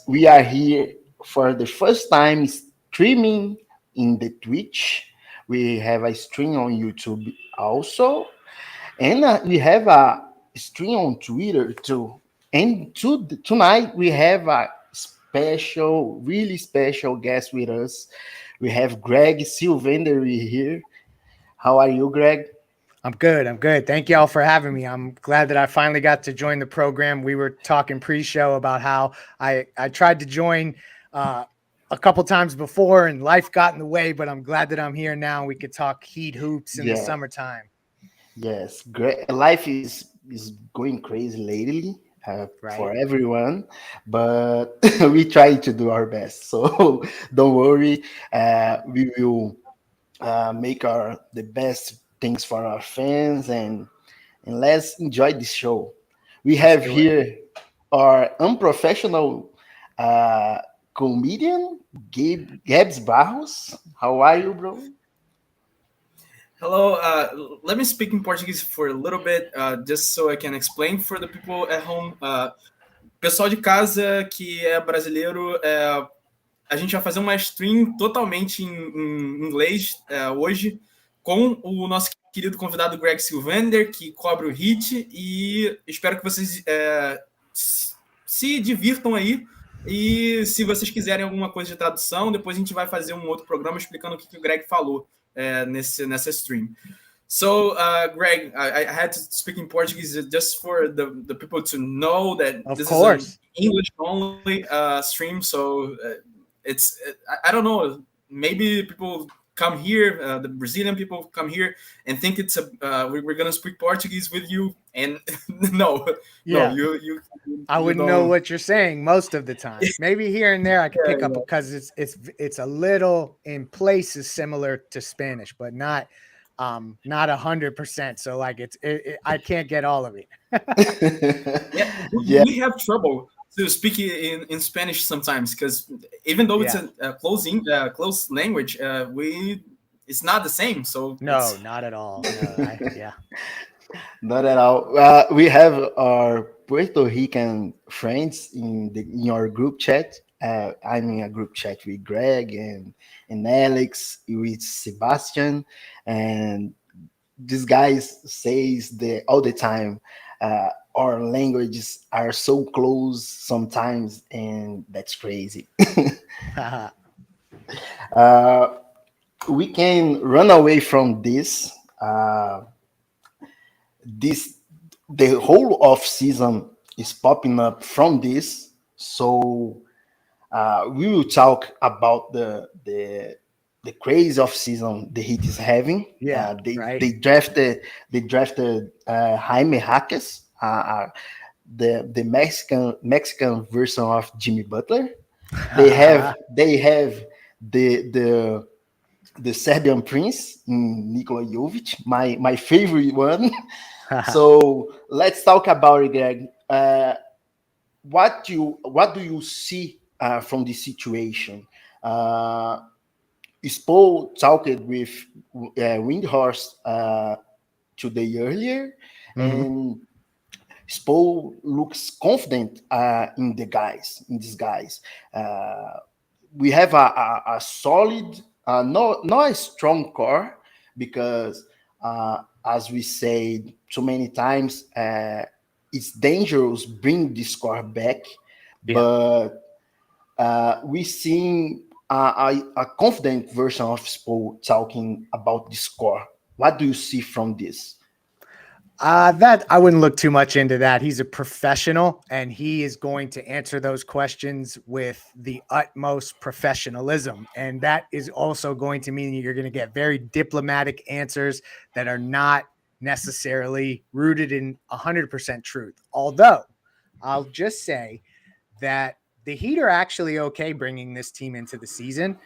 We are here for the first time streaming in the Twitch. We have a stream on YouTube also, and we have a stream on Twitter too. And tonight we have a special, really special guest with us. We have Greg Sylvander here. How are you, Greg? I'm good. I'm good. Thank y'all for having me. I'm glad that I finally got to join the program. We were talking pre-show about how I tried to join a couple times before and life got in the way, but I'm glad that I'm here now. We could talk heat hoops in the Yeah. summertime. Yes, great. Life is going crazy lately for Right. everyone, but we try to do our best. So don't worry. We will make our the best things for our fans, and let's enjoy this show. We Let's have do it. here our unprofessional uh, comedian, Gabs Barros. How are you, bro? Hello, let me speak in Portuguese for a little bit, just so I can explain for the people at home. Pessoal de casa que é brasileiro, a gente vai fazer uma stream totalmente em inglês hoje, com o nosso querido convidado Greg Sylvander, que cobre o Hit, e espero que vocês se divirtam aí. E se vocês quiserem alguma coisa de tradução, depois a gente vai fazer um outro programa explicando o que o Greg falou nessa stream. So, Greg, I had to speak in Portuguese just for the people to know that Of this course. is an English only stream. So it's I don't know. Maybe people come here, the Brazilian people come here and think it's we're gonna speak Portuguese with you, and no, Yeah. no, you I wouldn't know don't. what you're saying most of the time. Maybe here and there I could pick up Yeah. because it's a little in places similar to Spanish, but not 100%. So like I can't get all of it. Yeah, Yeah. we have trouble to speak in Spanish sometimes because even though it's Yeah. a close language, it's not the same. So No, not at all. No, yeah. Not at all. We have our Puerto Rican friends in our group chat. I'm in a group chat with Greg and Alex, with Sebastian, and these guys says the all the time. Our languages are so close sometimes, and that's crazy. uh, we can run away from this. This the whole off season is popping up from this. So we will talk about the crazy off season the Heat is having. Yeah, They right. drafted Jaime Jaquez, the Mexican version of Jimmy Butler. They have the Serbian Prince, Nikola Jovic, my favorite one. So let's talk about it, Greg. What do you see from this situation? Uh, Spo talked with Windhorst today earlier, Mhm. and Spo looks confident in these guys. Uh, we have a solid, not a strong core, because as we said so many times, it's dangerous bring this core back, Yeah. but we seeing a confident version of Spo talking about this core. What do you see from this? That I wouldn't look too much into that. He's a professional and he is going to answer those questions with the utmost professionalism. And that is also going to mean you're going to get very diplomatic answers that are not necessarily rooted in 100% truth. Although I'll just say that the Heat are actually okay bringing this team into the season,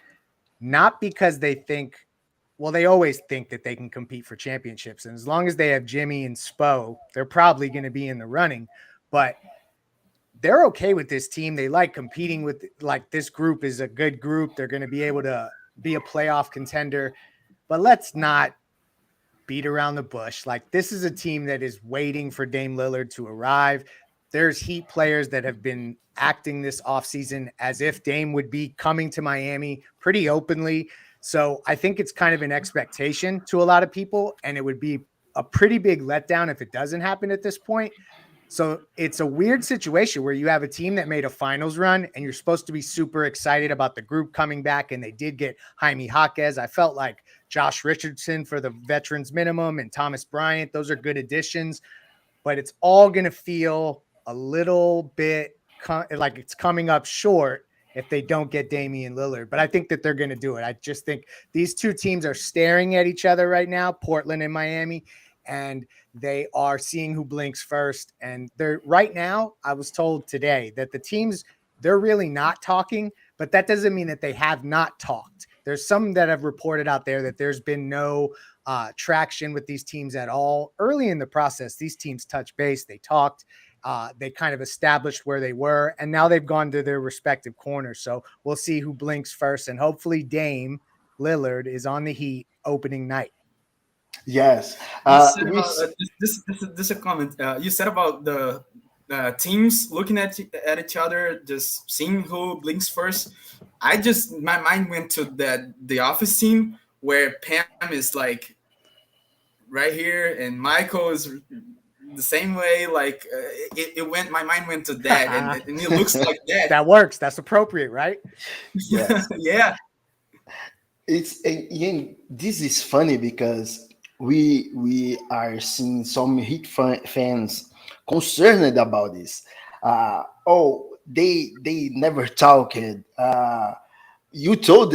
not because they think, well, they always think that they can compete for championships. And as long as they have Jimmy and Spo, they're probably going to be in the running. But they're okay with this team. They like competing with, like, this group is a good group. They're going to be able to be a playoff contender. But let's not beat around the bush. Like, this is a team that is waiting for Dame Lillard to arrive. there's Heat players that have been acting this offseason as if Dame would be coming to Miami pretty openly. So I think it's kind of an expectation to a lot of people, and it would be a pretty big letdown if it doesn't happen at this point. So it's a weird situation where you have a team that made a finals run and you're supposed to be super excited about the group coming back. And they did get Jaime Jaquez. I felt like Josh Richardson for the veterans minimum and Thomas Bryant. Those are good additions, but it's all going to feel a little bit like it's coming up short if they don't get Damian Lillard. But I think that they're going to do it. I just think these two teams are staring at each other right now, Portland and Miami, and they are seeing who blinks first. And they're right now, I was told today that the teams, they're really not talking, but that doesn't mean that they have not talked. There's some that have reported out there that there's been no traction with these teams at all. Early in the process, these teams touched base, they talked, they kind of established where they were, and now they've gone to their respective corners. So we'll see who blinks first, and hopefully Dame Lillard is on the Heat opening night. Yes. You said We about this a comment. You said about the teams looking at each other, just seeing who blinks first. My mind went to the office scene where Pam is like right here and Michael is the same way. Like my mind went to that, and it looks like that. That works. That's appropriate, right? Yes. Yeah. It's again, this is funny because we are seeing some Heat fans concerned about this. Oh, they never talked. You told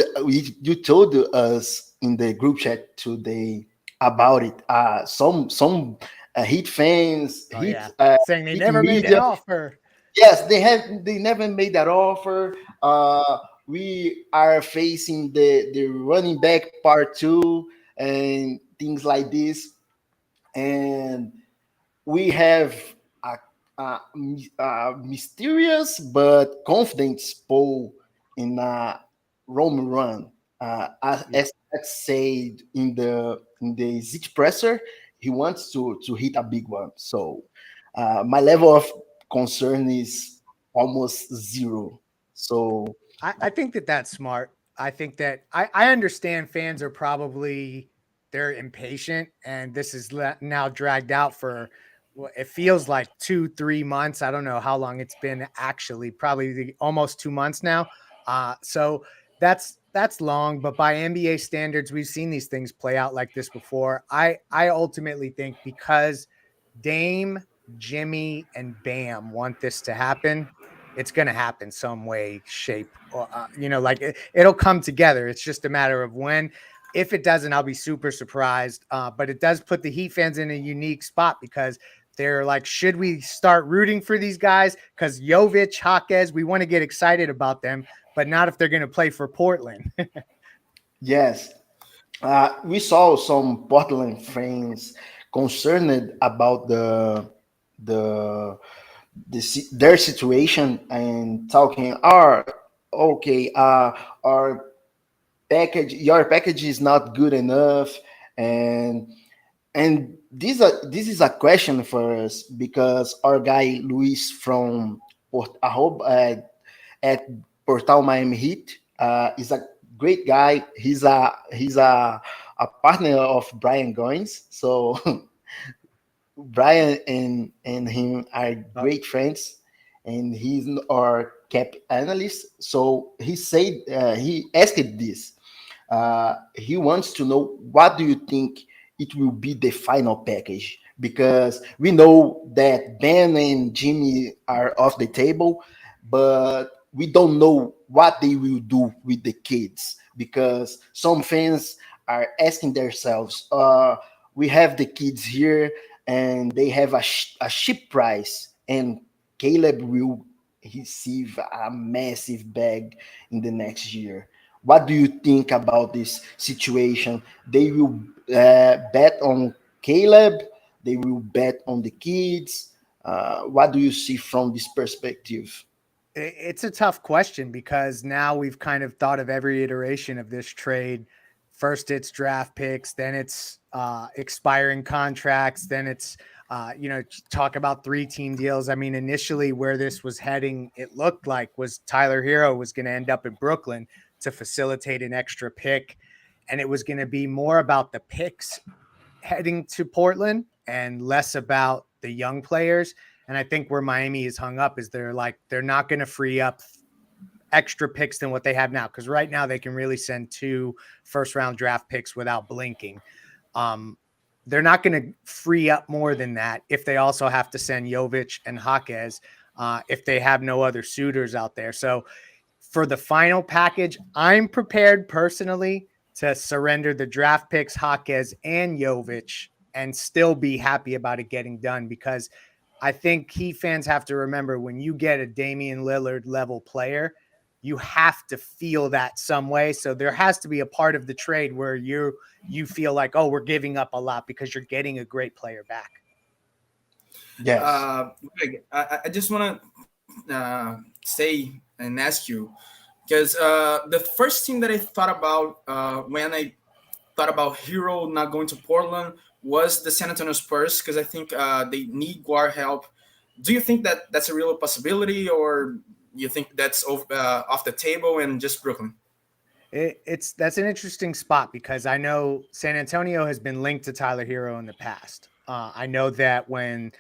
us in the group chat today about it. Some Heat fans, Oh, Heat yeah. Saying they Heat never made an media. offer. Yes, they never made that offer. We are facing the running back part two and things like this, and we have a mysterious but confident Paul in a Rome run. As said in the Zit presser, he wants to hit a big one. So my level of concern is almost zero. So I think that that's smart. I think that I understand fans are probably they're impatient, and this is now dragged out for it feels like 2-3 months. I don't know how long it's been actually, probably almost 2 months now. So that's long, but by NBA standards, we've seen these things play out like this before. I ultimately think because Dame, Jimmy, and Bam want this to happen, it's going to happen some way, shape, or, like it'll come together. It's just a matter of when. If it doesn't, I'll be super surprised. But it does put the Heat fans in a unique spot because they're like, should we start rooting for these guys? Because Jovic, Jaquez, we want to get excited about them, but not if they're going to play for Portland. yes, we saw some Portland fans concerned about the their situation and talking are okay, our your package is not good enough, and this is a question for us because our guy Luis from at Portal Miami Heat is a great guy. He's a partner of Brian Goins, so Brian and him are great friends, and he's our cap analyst. So he said he asked this. He wants to know what do you think it will be the final package because we know that Ben and Jimmy are off the table, but we don't know what they will do with the kids because some fans are asking themselves, we have the kids here and they have a cheap price, and Caleb will receive a massive bag in the next year. What do you think about this situation? They will bet on Caleb. They will bet on the kids. What do you see from this perspective? It's a tough question because now we've kind of thought of every iteration of this trade. First, it's draft picks, then it's expiring contracts, then it's Talk about 3-team deals. I mean, initially where this was heading, it looked like was Tyler Hero was going to end up in Brooklyn to facilitate an extra pick. And it was going to be more about the picks heading to Portland and less about the young players. And I think where Miami is hung up is they're not going to free up extra picks than what they have now. Because right now they can really send 2 first-round draft picks without blinking. They're not going to free up more than that if they also have to send Jovic and Jaquez if they have no other suitors out there. So for the final package, I'm prepared personally to surrender the draft picks, Jaquez and Jovic, and still be happy about it getting done, because I think Heat fans have to remember, when you get a Damian Lillard level player, you have to feel that some way. So there has to be a part of the trade where you feel like, oh, we're giving up a lot because you're getting a great player back. Yes. Greg, I just want to say and ask you, because the first thing that I thought about when I thought about Hero not going to Portland was the San Antonio Spurs, because I think they need guard help. Do you think that that's a real possibility, or you think that's off the table and just Brooklyn? That's an interesting spot, because I know San Antonio has been linked to Tyler Hero in the past. I know that when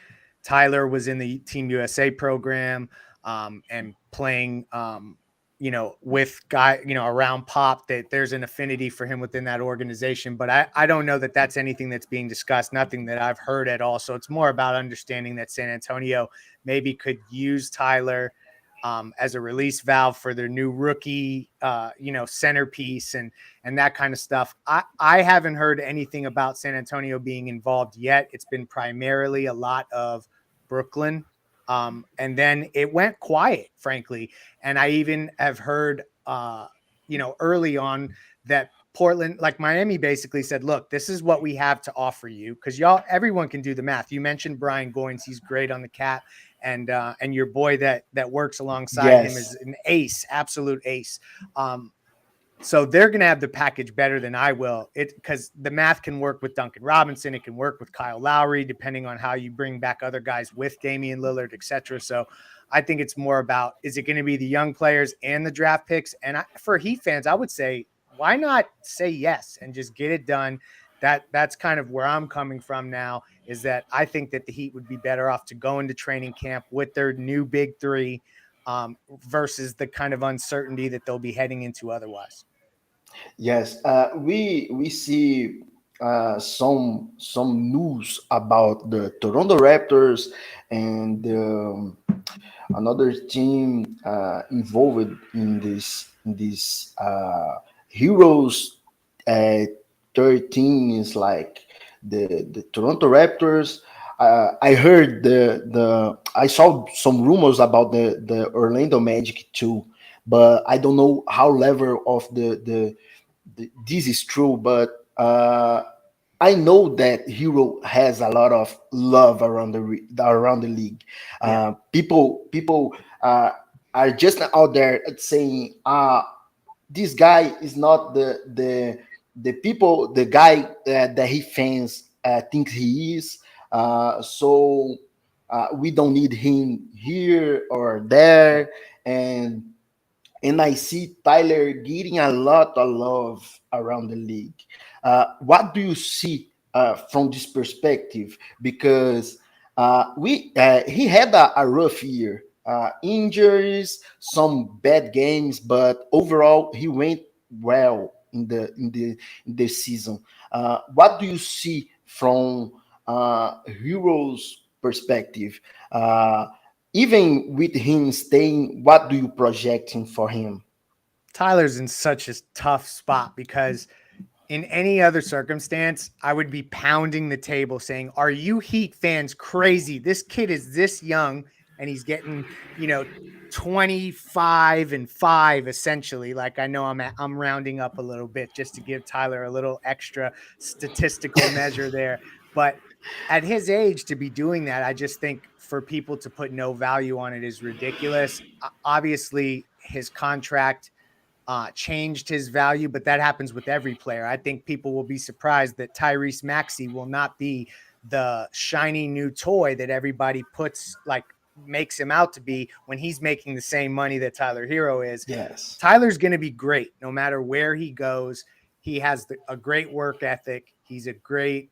Tyler was in the Team USA program and playing, with around Pop, that there's an affinity for him within that organization. But I don't know that that's anything that's being discussed, nothing that I've heard at all. So it's more about understanding that San Antonio maybe could use Tyler as a release valve for their new rookie, centerpiece and that kind of stuff. I haven't heard anything about San Antonio being involved yet. It's been primarily a lot of Brooklyn. And then it went quiet, frankly. And I even have heard, early on that Portland, like Miami, basically said, look, this is what we have to offer you. Because everyone can do the math. You mentioned Brian Goins. He's great on the cap. And your boy that works alongside him is Yes. an ace, absolute ace. So they're going to have the package better than I will. Because the math can work with Duncan Robinson. It can work with Kyle Lowry, depending on how you bring back other guys with Damian Lillard, etc. So I think it's more about, is it going to be the young players and the draft picks? And for Heat fans, I would say, why not say yes and just get it done? That's kind of where I'm coming from now, is that I think that the Heat would be better off to go into training camp with their new big three versus the kind of uncertainty that they'll be heading into otherwise. Yes, we see some news about the Toronto Raptors and another team involved in this Heroes uh, 13 is like the Toronto Raptors. I heard I saw some rumors about the Orlando Magic too, but I don't know how level of this is true. But I know that Hero has a lot of love around around the league. Yeah. People are just out there saying, this guy is not the guy that he fans think he is. So we don't need him here or there, and I see Tyler getting a lot of love around the league. What do you see from this perspective? Because we he had a rough year, injuries, some bad games, but overall he went well in the season. What do you see from Heroes' perspective? Even with him staying, what do you projecting for him? Tyler's in such a tough spot, because in any other circumstance, I would be pounding the table saying, are you Heat fans crazy? This kid is this young and he's getting, 25 and 5 essentially. Like, I know I'm rounding up a little bit just to give Tyler a little extra statistical measure there. But at his age, to be doing that, I just think for people to put no value on it is ridiculous. Obviously, his contract changed his value, but that happens with every player. I think people will be surprised that Tyrese Maxey will not be the shiny new toy that everybody puts like makes him out to be when he's making the same money that Tyler Hero is. Yes. Tyler's going to be great no matter where he goes. He has a great work ethic. He's a great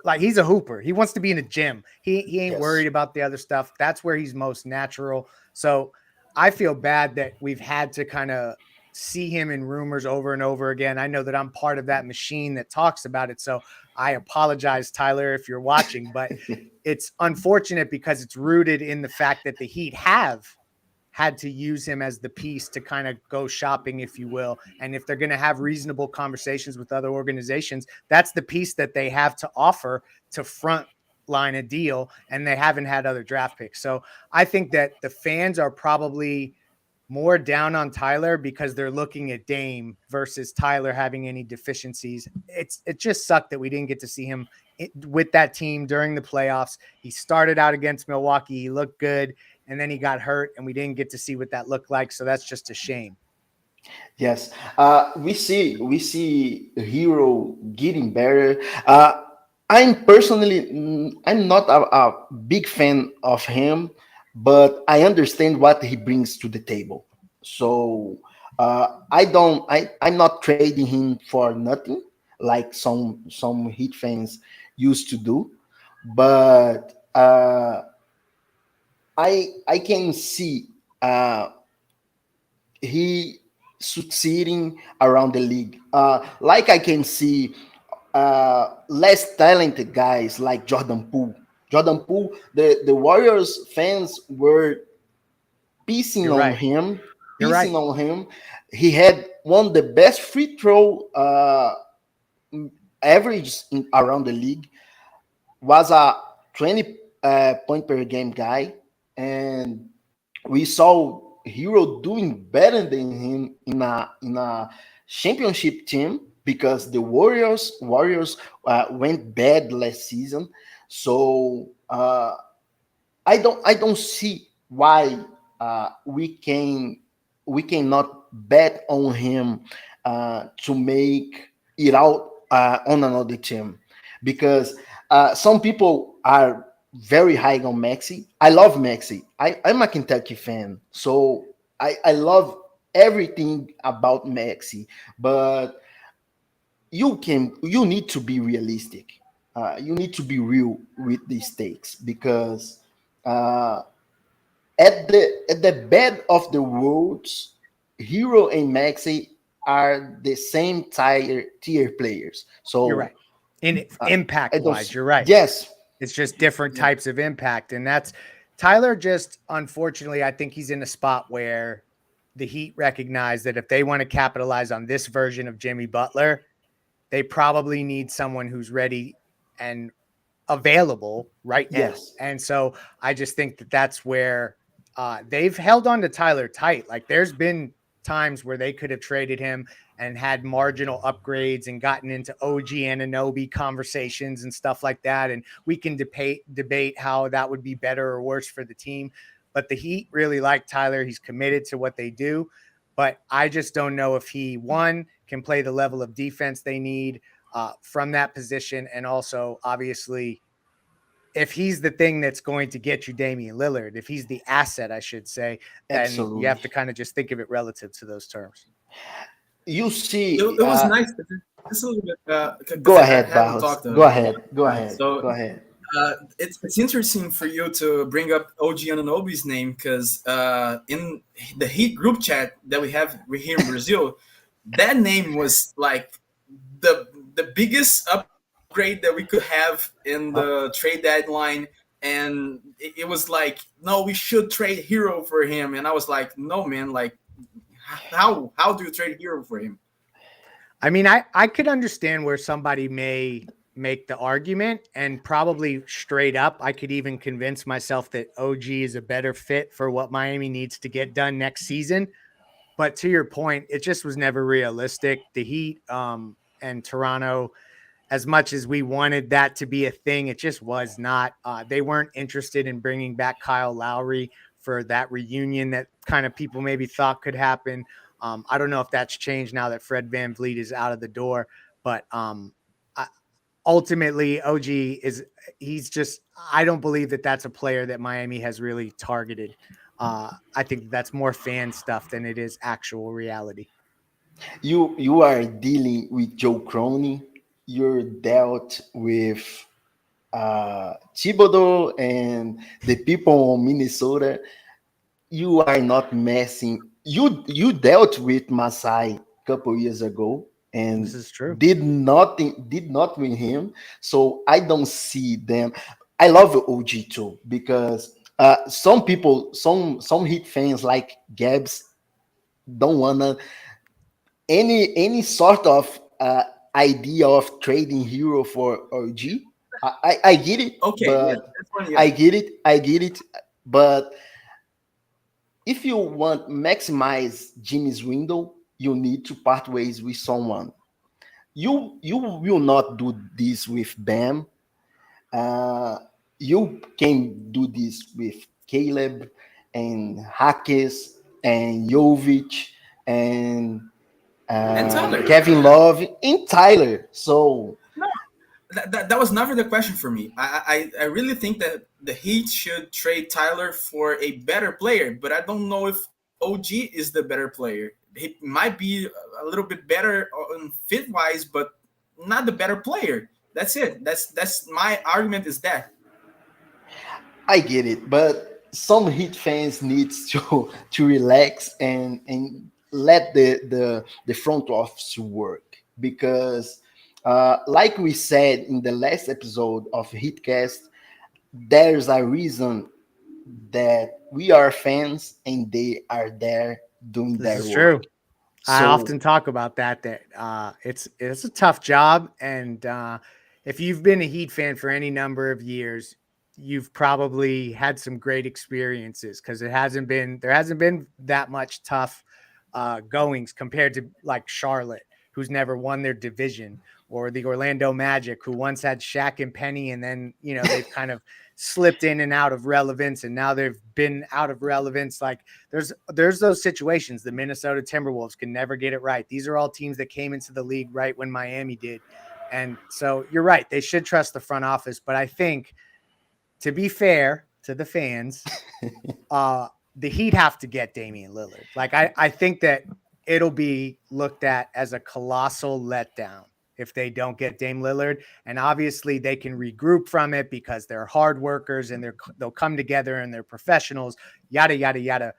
like he's a hooper. He wants to be in a gym. He ain't Yes. worried about the other stuff. That's where he's most natural. So I feel bad that we've had to kind of see him in rumors over and over again. I know that I'm part of that machine that talks about it. So I apologize, Tyler, if you're watching, but it's unfortunate because it's rooted in the fact that the Heat have had to use him as the piece to kind of go shopping, if you will. And if they're going to have reasonable conversations with other organizations, that's the piece that they have to offer to front line a deal. And they haven't had other draft picks. So I think that the fans are probably more down on Tyler because they're looking at Dame versus Tyler having any deficiencies. It just sucked that we didn't get to see him with that team during the playoffs. He started out against Milwaukee. He looked good, and then he got hurt, and we didn't get to see what that looked like. So that's just a shame. Yes. We see Hero getting better. I'm personally I'm not a big fan of him, but I understand what he brings to the table. So I don't I'm not trading him for nothing like some Heat fans used to do. But I can see he succeeding around the league. Like I can see less talented guys like Jordan Poole. Jordan Poole, the Warriors fans were piecing You're on right. him, You're right. piecing on him. He had one of the best free throw averages around the league. Was a 20 point per game guy, and we saw Hero doing better than him in a championship team because the Warriors went bad last season. So I don't see why we cannot bet on him to make it out on another team because some people are very high on Maxi. I love Maxi. I'm a Kentucky fan, so I love everything about Maxi. But you need to be realistic. You need to be real with these stakes because uh, at the bed of the worlds, Hero and Maxi are the same tier players. You're So right. In uh, I impact don't. wise, you're right. Yes, It's just different Yeah. types of impact. And that's Tyler just unfortunately, I think he's in a spot where the Heat recognize that if they want to capitalize on this version of Jimmy Butler, they probably need someone who's ready and available right now. yes, And so I just think that that's where they've held on to Tyler tight. Like there's been times where they could have traded him and had marginal upgrades and gotten into OG Ananobi conversations and stuff like that. And we can debate how that would be better or worse for the team. But the Heat really like Tyler. He's committed to what they do. But I just don't know if he, one, can play the level of defense they need from that position. And also, obviously, if he's the thing that's going to get you Damian Lillard, if he's the asset, I should say, then you absolutely. have to kind of just think of it relative to those terms. You see, It was nice. Just a little bit because go I ahead, haven't Barros. talked Go about ahead. it. Go ahead. So Go ahead. it's interesting for you to bring up OG Ananobi's name because in the Heat group chat that we here in Brazil, that name was like the biggest upgrade that we could have in the Uh, trade deadline. And it was like, no, we should trade Hero for him. And I was like, no, man, like, how do you trade Hero for him? I mean, I could understand where somebody may make the argument and probably straight up, I could even convince myself that OG is a better fit for what Miami needs to get done next season. But to your point, it just was never realistic. The Heat and Toronto, as much as we wanted that to be a thing, it just was not. They weren't interested in bringing back Kyle Lowry for that reunion that kind of people maybe thought could happen. I don't know if that's changed now that Fred VanVleet is out of the door, but I, ultimately OG he's just, I don't believe that that's a player that Miami has really targeted. I think that's more fan stuff than it is actual reality. You are dealing with Joe Crony. You're dealt with Thibodeau and the people in Minnesota. You are not messing. You dealt with Masai a couple years ago This and is true. did not win him. So I don't see them. I love OG too because some people, some Heat fans like Gabs don't wanna any sort of idea of trading hero for OG. I get it, Okay, yeah, but that's one. I Yeah. get it. I get it. But if you want maximize Jimmy's window, you need to part ways with someone. You will not do this with Bam. Uh, you can do this with Caleb and Hackes and Jovic and And Tyler. Kevin Love and Tyler. So No, that was never the question for me. I really think that the Heat should trade Tyler for a better player, but I don't know if OG is the better player. He might be a little bit better on fit wise, but not the better player. That's it. That's my argument. Is that I get it, but some Heat fans needs to relax and let the front office work because, like we said in the last episode of Heatcast, there's a reason that we are fans and they are there doing This their is work. true. I So often talk about that it's a tough job, and if you've been a Heat fan for any number of years, you've probably had some great experiences because there hasn't been that much tough goings compared to like Charlotte, who's never won their division, or the Orlando Magic, who once had Shaq and Penny, and then they've kind of slipped in and out of relevance, and now they've been out of relevance. Like there's those situations. The Minnesota Timberwolves can never get it right. These are all teams that came into the league right when Miami did. And so you're right. They should trust the front office. But I think, to be fair to the fans, the Heat have to get Damian Lillard. Like I think that it'll be looked at as a colossal letdown if they don't get Dame Lillard. And obviously they can regroup from it because they're hard workers and they'll come together and they're professionals, yada, yada, yada.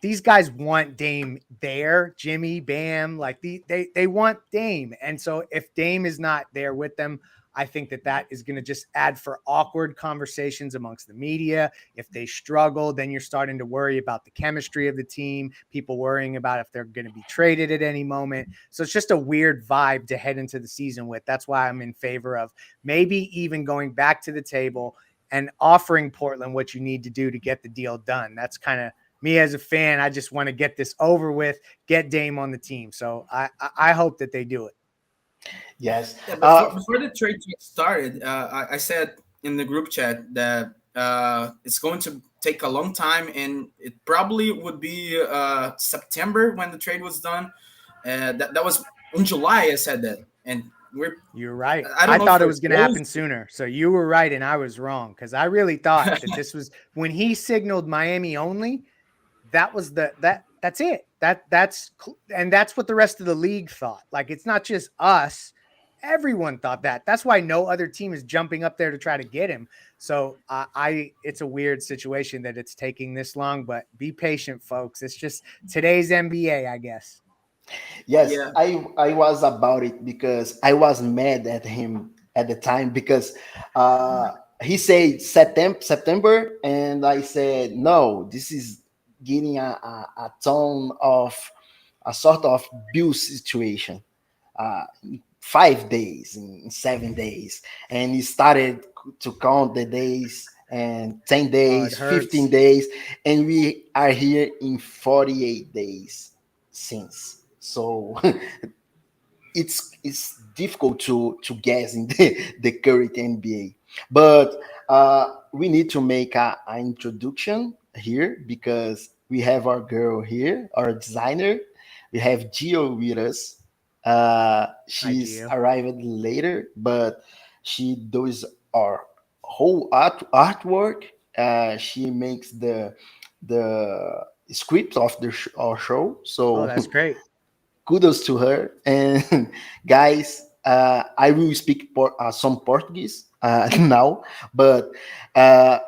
These guys want Dame there, Jimmy, Bam, like they want Dame. And so if Dame is not there with them, I think that is going to just add for awkward conversations amongst the media. If they struggle, then you're starting to worry about the chemistry of the team, people worrying about if they're going to be traded at any moment. So it's just a weird vibe to head into the season with. That's why I'm in favor of maybe even going back to the table and offering Portland what you need to do to get the deal done. That's kind of me as a fan. I just want to get this over with, get Dame on the team. So I hope that they do it. yes, yeah? Before the trade started, I said in the group chat that it's going to take a long time, and it probably would be September when the trade was done. That was in July. I said that, and You're right. I don't I know if thought it we're was going to close. happen sooner. So you were right and I was wrong, because I really thought that this was when he signaled Miami only. That was that's it. And that's what the rest of the league thought. Like, it's not just us. Everyone thought that. That's why no other team is jumping up there to try to get him. So it's a weird situation that it's taking this long, but be patient, folks. It's just today's NBA, I guess. yes, Yeah, I was about it because I was mad at him at the time because he said September, and I said no. This is getting a tone of a sort of Bill situation. 5 days in 7 days, and he started to count the days and 10 Oh, it days, 15 hurts. days, and we are here in 48 days since. So it's difficult to guess in the current NBA. But we need to make an introduction here because we have our girl here, our designer. We have Gio with us. Hi, She's Gio. arrived later, but she does our whole artwork. She makes the script of our show. Oh, So that's great. kudos to her. And guys, I will speak some Portuguese now, but uh,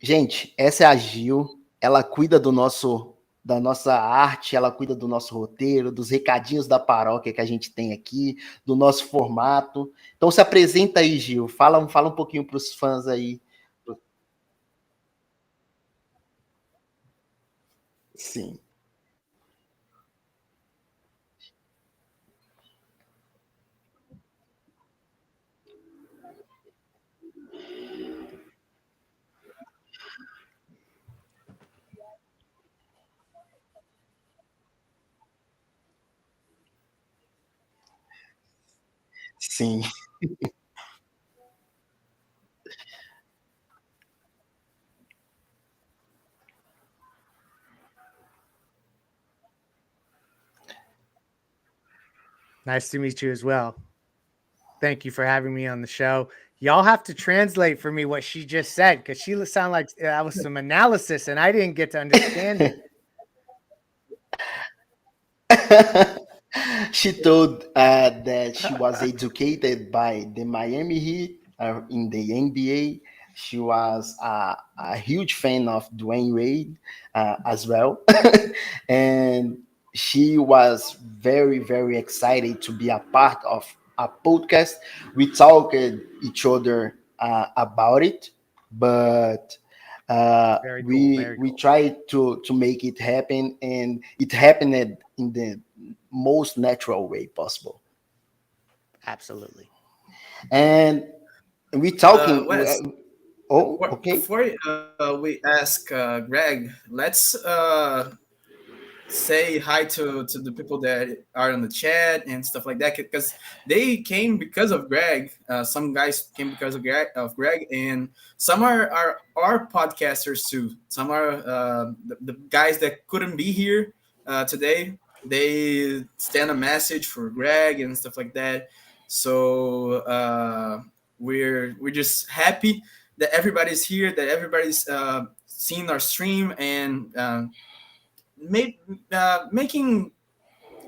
gente, essa é a Gil. Ela cuida do nosso da nossa arte, ela cuida do nosso roteiro, dos recadinhos da paróquia que a gente tem aqui, do nosso formato. Então se apresenta aí, Gil. Fala um pouquinho para os fãs aí. Sim, sim, Nice to meet you as well. Thank you for having me on the show. Y'all have to translate for me what she just said because she sounded like that was some analysis and I didn't get to understand it. she told that she was educated by the Miami Heat in the NBA. She was a huge fan of Dwayne Wade as well. And she was very, very excited to be a part of a podcast. We talked each other about it, but Very cool. we Very we cool. tried to make it happen, and it happened in the most natural way possible. Absolutely. And we talking. Wes, Oh, okay. before we ask Greg, let's say hi to the people that are on the chat and stuff like that because they came because of Greg. Some guys came because of Greg, and some are podcasters too. Some are the guys that couldn't be here today. They send a message for Greg and stuff like that. So we're just happy that everybody's here, that everybody's seeing our stream and make, making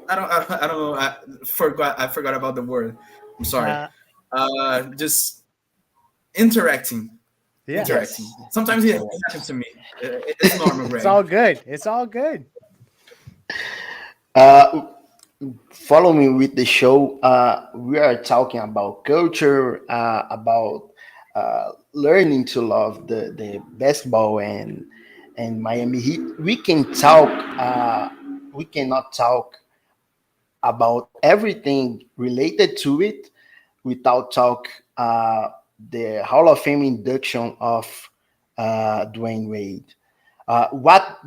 I don't know I forgot about the word. I'm sorry. Uh, Just interacting, yeah. interacting. Yes. Sometimes it happens to me. It's normal, It's Greg. all good. It's all good. Uh, Following with the show, we are talking about culture, about learning to love the basketball and Miami Heat. We can talk. We cannot talk about everything related to it without talk the Hall of Fame induction of Dwayne Wade. What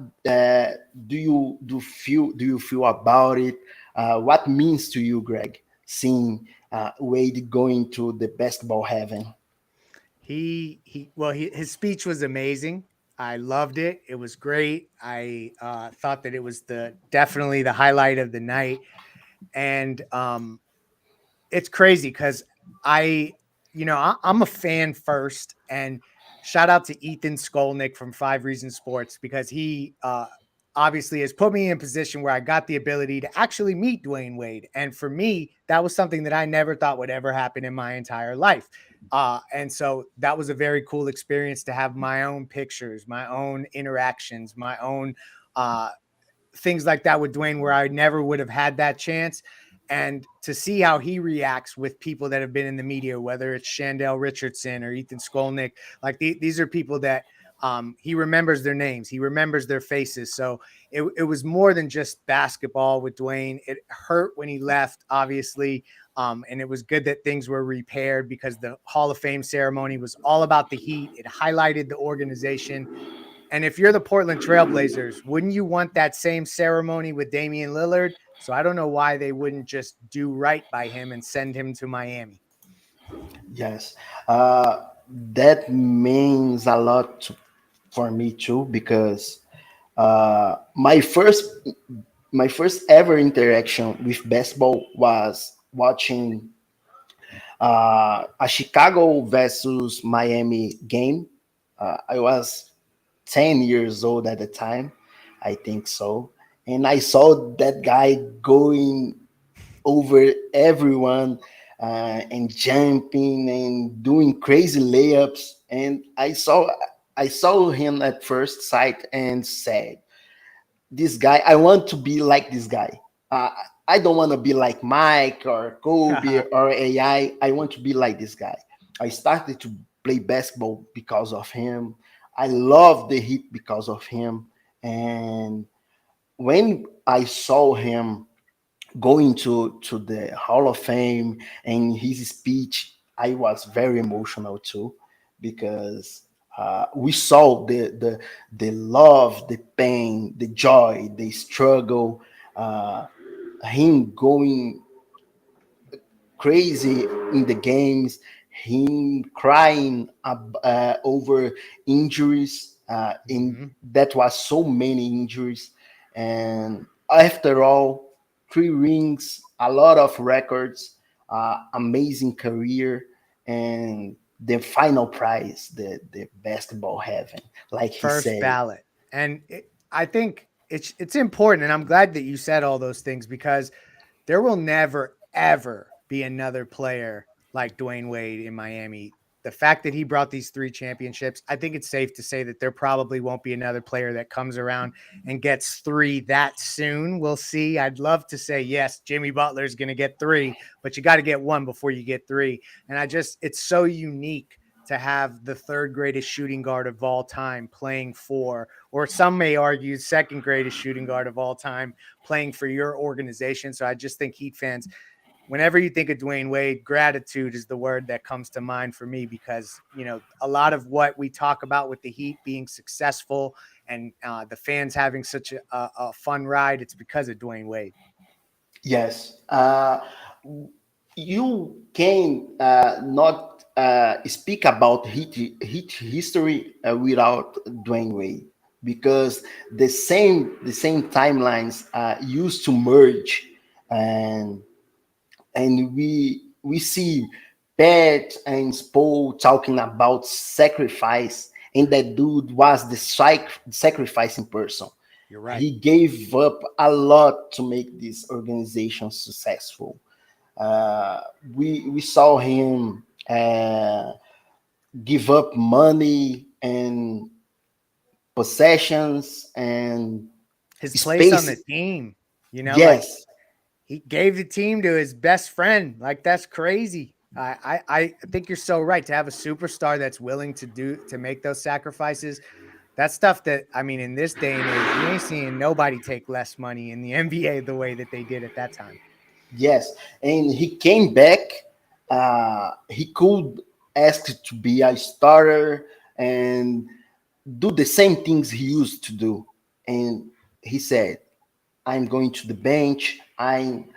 do you feel about it? What means to you, Greg, seeing Wade going to the basketball heaven? His speech was amazing. I loved it. It was great. I thought that it was the definitely the highlight of the night. And it's crazy because I, I'm a fan first, and shout out to Ethan Skolnick from Five Reasons Sports because he obviously has put me in a position where I got the ability to actually meet Dwayne Wade, and for me, that was something that I never thought would ever happen in my entire life. And so that was a very cool experience to have my own pictures, my own interactions, my own uh, things like that with Dwayne where I never would have had that chance. And to see how he reacts with people that have been in the media, whether it's Chandel Richardson or Ethan Skolnick, like these are people that he remembers their names, he remembers their faces. So it was more than just basketball with Dwayne. It hurt when he left, obviously. And it was good that things were repaired because the Hall of Fame ceremony was all about the Heat. It highlighted the organization. And if you're the Portland Trailblazers, wouldn't you want that same ceremony with Damian Lillard? So I don't know why they wouldn't just do right by him and send him to Miami. Yes, uh, that means a lot for me too because my first my first ever interaction with basketball was watching a Chicago versus Miami game. I was 10 years old at the time, I think so. And I saw that guy going over everyone and jumping and doing crazy layups. And I saw him at first sight and said, this guy, I want to be like this guy. Uh, I don't want to be like Mike or Kobe or AI. I want to be like this guy. I started to play basketball because of him. I love the Heat because of him. And when I saw him going to the Hall of Fame and his speech, I was very emotional too, because we saw the love, the pain, the joy, the struggle, uh, him going crazy in the games, him crying over injuries, in Mhm. that was so many injuries, and after all, 3 rings, a lot of records, amazing career, and the final prize, the basketball heaven, like he First said. ballot. And I think it's important, and I'm glad that you said all those things because there will never ever be another player like Dwayne Wade in Miami. The fact that he brought these 3 championships, I think it's safe to say that there probably won't be another player that comes around and gets 3 that soon. We'll see. I'd love to say yes, Jimmy Butler's going to get 3, but you got to get 1 before you get 3. And it's so unique to have the 3rd greatest shooting guard of all time playing for, or some may argue, 2nd greatest shooting guard of all time playing for your organization. So I just think Heat fans, whenever you think of Dwayne Wade, gratitude is the word that comes to mind for me, because, a lot of what we talk about with the Heat being successful and the fans having such a fun ride, it's because of Dwayne Wade. Yes. You can not speak about Heat history without Dwayne Wade, because the same timelines used to merge, and we see Pat and Spo talking about sacrifice, and that dude was the sacrificing person. You're right. He gave up a lot to make this organization successful. Uh, we saw him give up money and possessions and His place on the space. team, like Yes, he gave the team to his best friend. Like, that's crazy. I think you're so right to have a superstar that's willing to make those sacrifices. That's stuff that, I mean, in this day and age, you ain't seeing nobody take less money in the NBA the way that they did at that time. yes, and he came back. He could ask to be a starter and do the same things he used to do, and he said, I'm going to the bench. I'm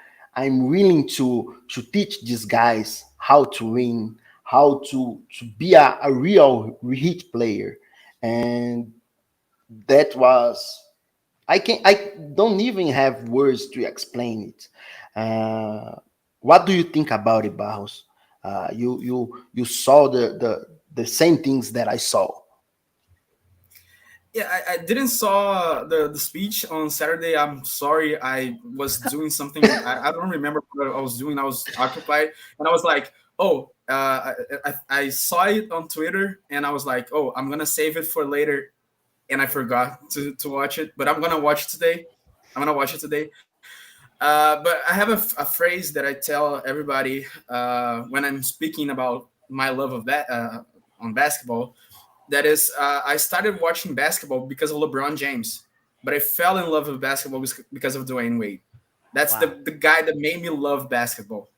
willing to teach these guys how to win, how to be a real hit player. And that was, I don't even have words to explain it. Uh, what do you think about it, Barros? You saw the same things that I saw. Yeah, I didn't saw the speech on Saturday. I'm sorry. I was doing something. I don't remember what I was doing. I was occupied, and I was like, oh, I saw it on Twitter, and I was like, oh, I'm gonna save it for later, and I forgot to watch it. But I'm gonna watch it today. I'm gonna watch it today. But I have a phrase that I tell everybody when I'm speaking about my love of that on basketball. That is, I started watching basketball because of LeBron James, but I fell in love with basketball because of Dwayne Wade. That's Wow. the guy that made me love basketball.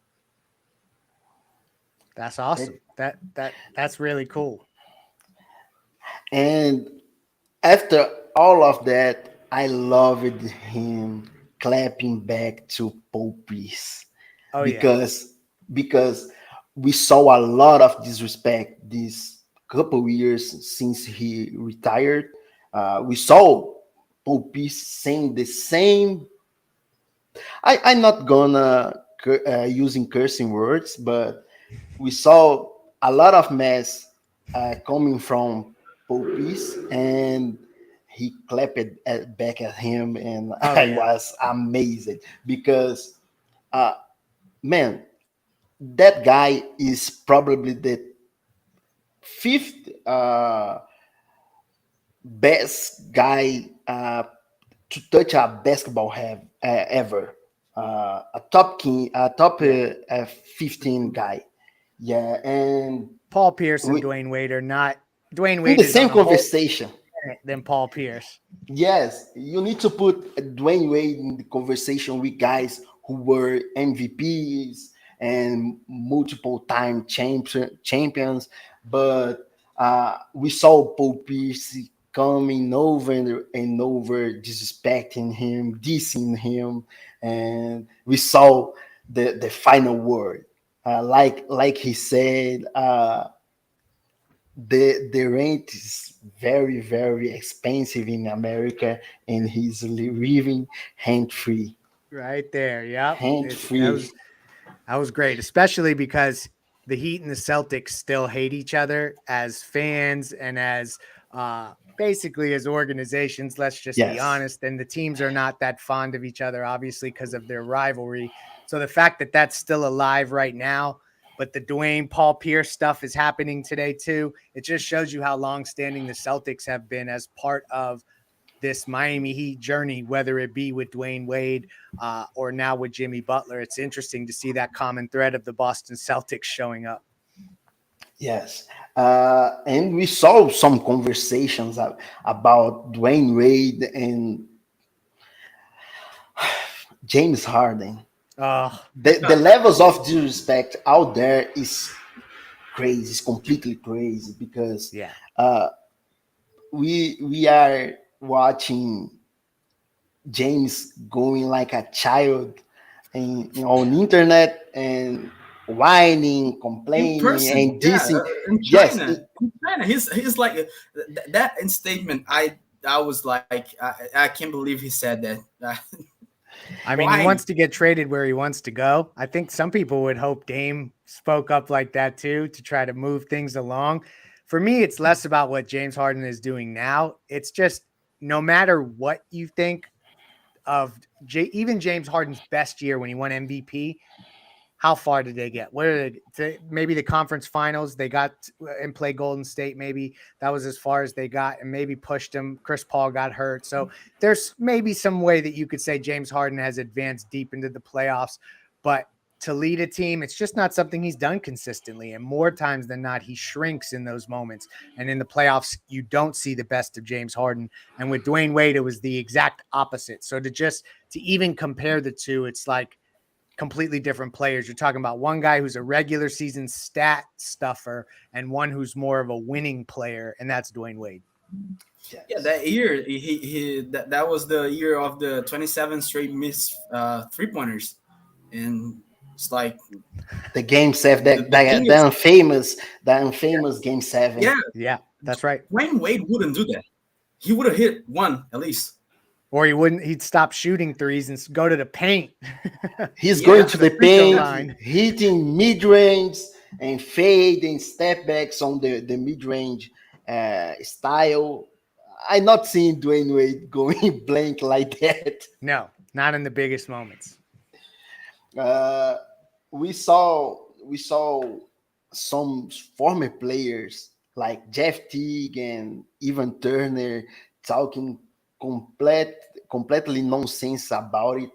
That's awesome. That's really cool. And after all of that, I loved him clapping back to Popeyes, Oh yeah. because because we saw a lot of disrespect these couple years since he retired. We saw Popeyes saying the same I'm not gonna using cursing words, but we saw a lot of mess coming from Popis, and he clapped back at him, and Oh I yeah. was amazed because, uh, man, that guy is probably the fifth best guy to touch a basketball have ever. A top king, a top Yeah. 15 guy. Yeah, and Paul Pierce and we, Dwayne Wade are not. Dwayne in Wade the is on same a whole conversation. planet than Paul Pierce. Yes, you need to put Dwayne Wade in the conversation with guys who were MVPs and multiple time champions. But we saw Paul Pierce coming over and over, disrespecting him, dissing him, and we saw the final word. Like he said, the rent is very very expensive in America, and he's living hand free, Right there. Yep. hand It, that free. was that was great, especially because the Heat and the Celtics still hate each other as fans and as basically as organizations. Let's just be Yes, honest. And the teams are not that fond of each other, obviously, because of their rivalry. So the fact that that's still alive right now, but the Dwayne Paul Pierce stuff is happening today too. It just shows you how long-standing the Celtics have been as part of this Miami Heat journey, whether it be with Dwayne Wade or now with Jimmy Butler. It's interesting to see that common thread of the Boston Celtics showing up. yes. And we saw some conversations about Dwayne Wade and James Harden. Oh, The levels of disrespect out there is crazy. It's completely crazy because yeah. uh, we are watching James going like a child on internet and whining, In complaining, person, and yeah, dissing. in Yes, China, he's like that in statement. I was like, I can't believe he said that. I mean, he Why? wants to get traded where he wants to go. I think some people would hope Dame spoke up like that too to try to move things along. For me, it's less about what James Harden is doing now. It's just no matter what you think of even James Harden's best year when he won MVP, how far did they get? Where did maybe the conference finals? They got and play Golden State. Maybe that was as far as they got, and maybe pushed them. Chris Paul got hurt, so there's maybe some way that you could say James Harden has advanced deep into the playoffs, but to lead a team, it's just not something he's done consistently. And more times than not, he shrinks in those moments. And in the playoffs, you don't see the best of James Harden. And with Dwayne Wade, it was the exact opposite. So to even compare the two, it's like completely different players. You're talking about one guy who's a regular season stat stuffer and one who's more of a winning player, and that's Dwayne Wade. Yeah, yes, that year that was the year of the 27 straight missed 3 pointers, and it's like the game seven, the thing is, the infamous game seven. yeah, Yeah, that's right. Dwayne Wade wouldn't do that. He would have hit one at least. Or he'd stop shooting threes and go to the paint. He's Yeah, going Get to to the the free throw paint, line. hitting mid range and fade and step backs on the mid range style. I'm not seeing Dwayne Wade going blank like that. No, not in the biggest moments. Uh, we saw some former players like Jeff Teague and Ivan Turner talking complete completely nonsense about it,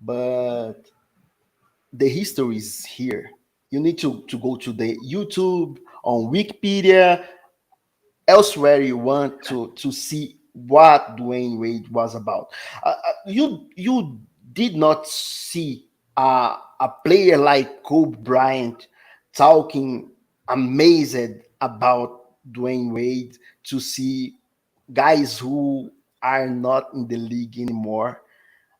but the history is here. You need to go to the YouTube, on Wikipedia, elsewhere you want to see what Dwayne Wade was about. You did not see a player like Kobe Bryant talking amazed about Dwayne Wade, to see guys who are not in the league anymore.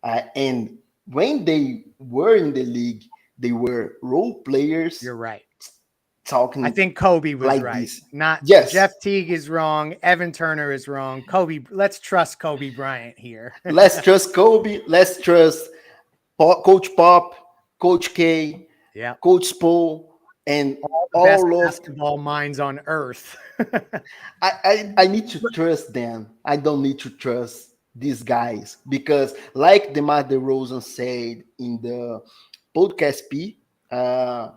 And when they were in the league, they were role players You're right. I talking think Kobe was like right. this. Not Yes, Jeff Teague is wrong. Evan Turner is wrong. Let's trust Kobe Bryant here. let's trust Kobe. Let's trust Coach Pop, Coach K, Yeah. Coach Spo, and All the best all of basketball minds on earth. I need to trust them. I don't need to trust these guys because, like DeMar DeRozan said in the podcast P, uh,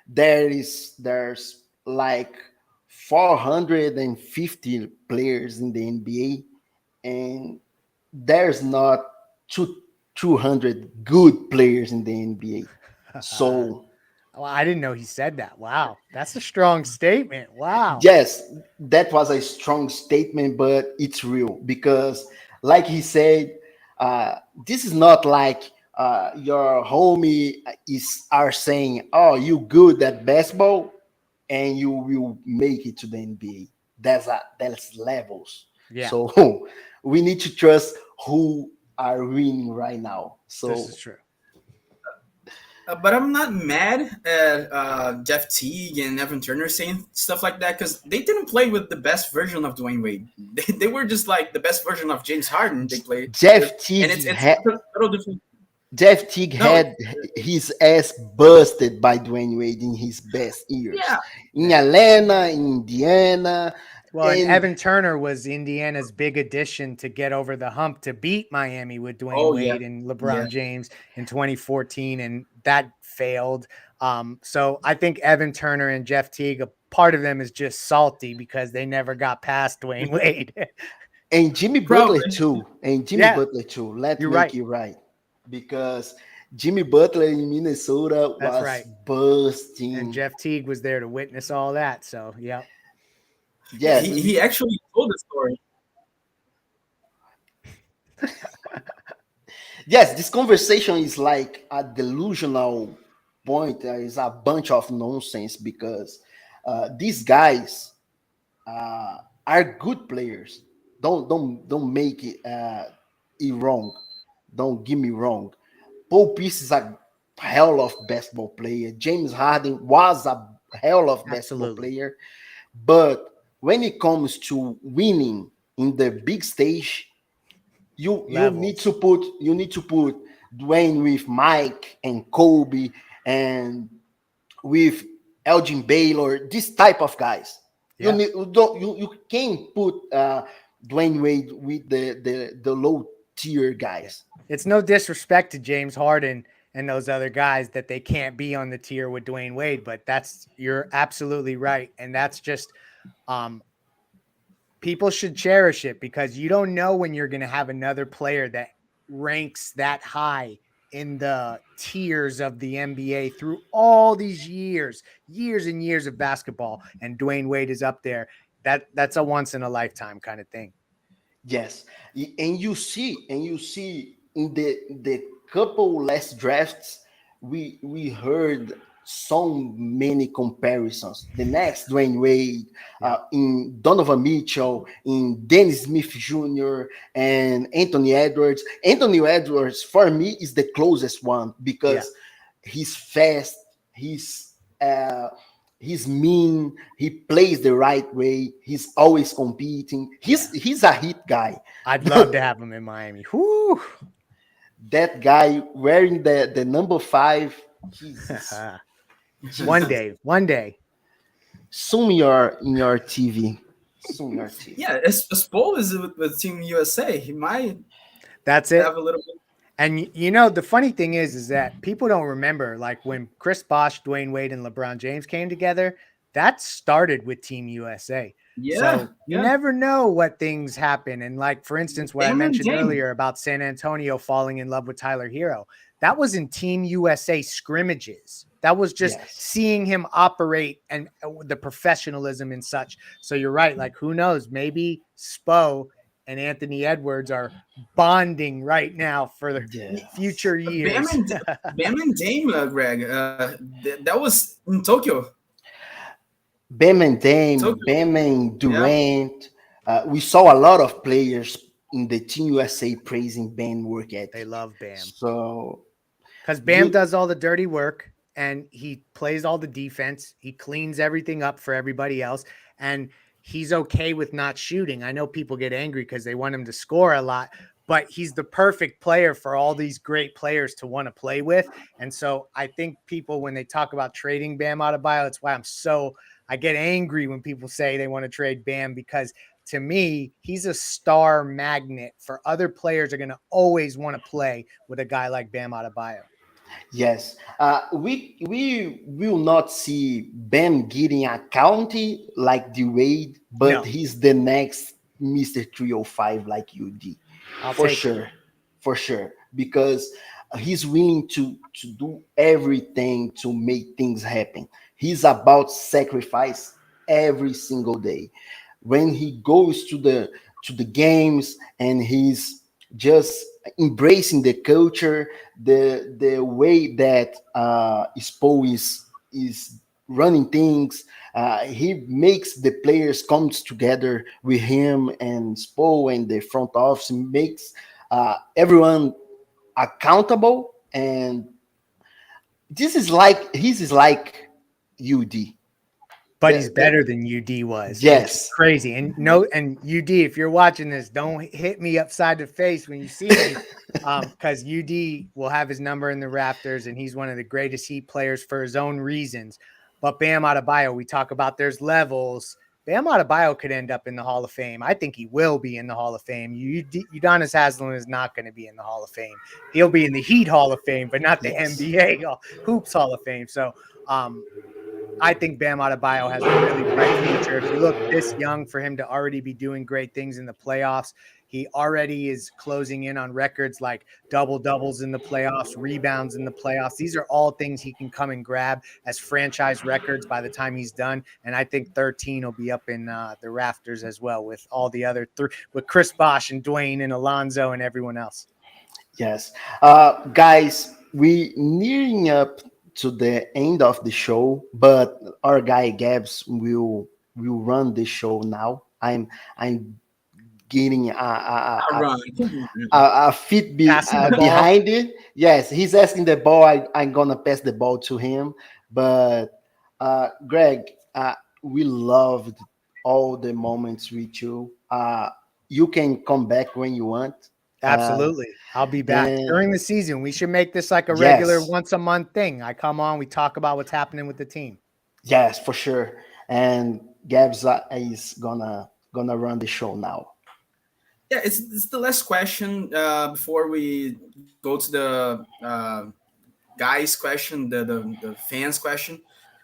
there's like 450 players in the NBA, and there's not two 200 good players in the NBA. So Well, I didn't know he said that. Wow. That's a strong statement. Wow. yes, that was a strong statement, but it's real because, like he said, this is not like your homie is are saying, "Oh, you good at basketball, and you will make it to the NBA." That's levels. Yeah, So we need to trust who are winning right now. this So is true. But I'm not mad at Jeff Teague and Evan Turner saying stuff like that because they didn't play with the best version of Dwayne Wade. They were just like the best version of James Harden they played with, Jeff and Teague it's a total different. Jeff Teague No, had his ass busted by Dwayne Wade in his best years. yeah, In Yeah. Atlanta, in Indiana, Well, and and Evan Turner was Indiana's big addition to get over the hump to beat Miami with Dwayne oh yeah, Wade and yeah. LeBron James in 2014, and that failed. So I think Evan Turner and Jeff Teague, a part of them is just salty because they never got past Dwayne Wade. and Jimmy Butler Probably. too. And Jimmy Yeah, Butler too. Let's you're make right. it right. Because Jimmy Butler in Minnesota That's was right. And busting. Jeff Teague was there to witness all that. So, yeah. Yeah, Yes. he actually told the story. Yes, this conversation is like a delusional point. There is a bunch of nonsense because these guys are good players. Don't make it wrong. Don't get me wrong. Paul Pierce is a hell of basketball player. James Harden was a hell of basketball Absolutely. player. But when it comes to winning in the big stage, Levels. you need to put Dwayne with Mike and Kobe and with Elgin Baylor, this type of guys. Yeah. You can't put Dwayne Wade with the low tier Yeah. guys. It's no disrespect to James Harden and those other guys that they can't be on the tier with Dwayne Wade, but you're absolutely right. And that's just um people should cherish it because you don't know when you're going to have another player that ranks that high in the tiers of the NBA through all these years and years of basketball, and Dwayne Wade is up there. That's a once in a lifetime kind of thing. Yes, and you see in the couple last drafts, we heard so many comparisons. The next Dwayne Wade, Yeah. in Donovan Mitchell, in Dennis Smith Jr. and Anthony Edwards. Anthony Edwards for me is the closest one Yeah. because he's fast, he's mean, he plays the right way, he's always competing, Yeah. he's a hit guy. I'd love to have him in Miami. Whoo. That guy wearing the number 5, Jesus, Jesus. One day. Soon you're in your TV, soon your TV. Yeah, Spo is with Team USA. He might That's it. have a little bit. And the funny thing is that people don't remember like when Chris Bosh, Dwayne Wade, and LeBron James came together. That started with Team USA. Yeah, So you yeah. never know what things happen. And like for instance, what I Bam and mentioned Dame. earlier about San Antonio falling in love with Tyler Hero, that was in Team USA scrimmages. That was just Yes. seeing him operate and the professionalism and such. So you're right. Like who knows? Maybe Spo and Anthony Edwards are bonding right now for the Yes. future years. Bam and Dame, Greg. That was in Tokyo. Bam and Dame, Tokyo. Bam and Yeah. Durant. We saw a lot of players in the Team USA praising Bam work They ethic. love Bam So because Bam you, does all the dirty work and he plays all the defense. He cleans everything up for everybody else. And he's okay with not shooting. I know people get angry because they want him to score a lot, but he's the perfect player for all these great players to want to play with. And so I think people, when they talk about trading Bam Adebayo, it's why I get angry when people say they want to trade Bam, because to me, he's a star magnet for other players are going to always want to play with a guy like Bam Adebayo. Yes, we will not see Ben getting a county like the Wade, but No, he's the next Mister 305 like UD, I'll for take it. sure, for sure, because he's willing to do everything to make things happen. He's about sacrifice every single day. When he goes to the games and he's just embracing the culture, the way that Spo is running things. He makes the players come together with him and Spo and the front office, makes everyone accountable. And this is like UD. But he's The better than UD was, which is yes. crazy. And no, and UD, if you're watching this, don't hit me upside the face when you see me, because UD will have his number in the rafters, and he's one of the greatest Heat players for his own reasons. But Bam Adebayo, we talk about there's levels. Bam Adebayo could end up in the Hall of Fame. I think he will be in the Hall of Fame. Udonis Haslem is not going to be in the Hall of Fame. He'll be in the Heat Hall of Fame, but not the Yes. NBA Hoops Hall of Fame. So, I think Bam Adebayo has a really bright future. If you look this young, for him to already be doing great things in the playoffs, he already is closing in on records like double doubles in the playoffs, rebounds in the playoffs. These are all things he can come and grab as franchise records by the time he's done. And I think 13 will be up in the rafters as well, with all the other with Chris Bosh and Dwayne and Alonzo and everyone else. Yes. Guys, we nearing up to the end of the show, but our guy Gabs will run the show now. I'm getting Run. a feet Passing the ball. behind it. Yes, he's asking the ball. I'm gonna pass the ball to him. But Greg, we loved all the moments with you. You can come back when you want. Uh, Absolutely. I'll be back and during the season. We should make this like a regular yes, once a month thing. I come on, we talk about what's happening with the team. yes, for sure. And Gabs is gonna run the show now. Yeah, it's the last question before we go to the guys question, the fans question.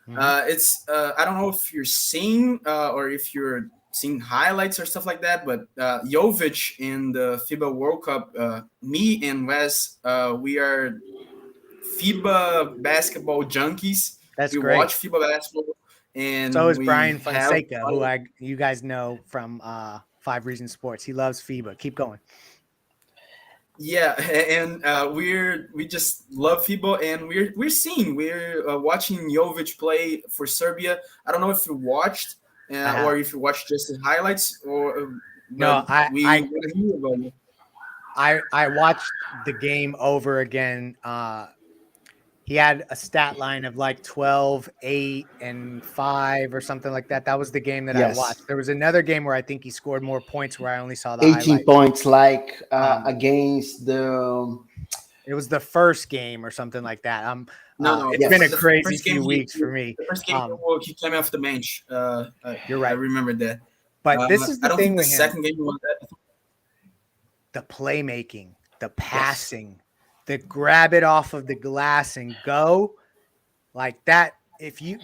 Mhm. It's I don't know if you're seeing or if you're seeing highlights or stuff like that, but Jovic in the FIBA World Cup, me and Wes, we are FIBA basketball junkies. That's We great. watch FIBA basketball, So and is Brian we have Fonseca, who you guys know from Five Reasons Sports. He loves FIBA. Keep going. yeah, and we just love FIBA, and we're watching Jovic play for Serbia. I don't know if you watched I have. or if you watched just the highlights, or No, but we want to hear about it. I watched the game over again. He had a stat line of like 12, 8, and 5 or something like that. That was the game that I Yes, watched. There was another game where I think he scored more points where I only saw the 18 highlights. points, like Um, against the it was the first game or something like that. No, It's been a yes, the crazy first game few weeks for me. the first game Um, he came off the bench. you're I right. remember that. But this is I the don't think thing the with him. second game was that. The playmaking, the yes, passing, the grab it off of the glass and go like that.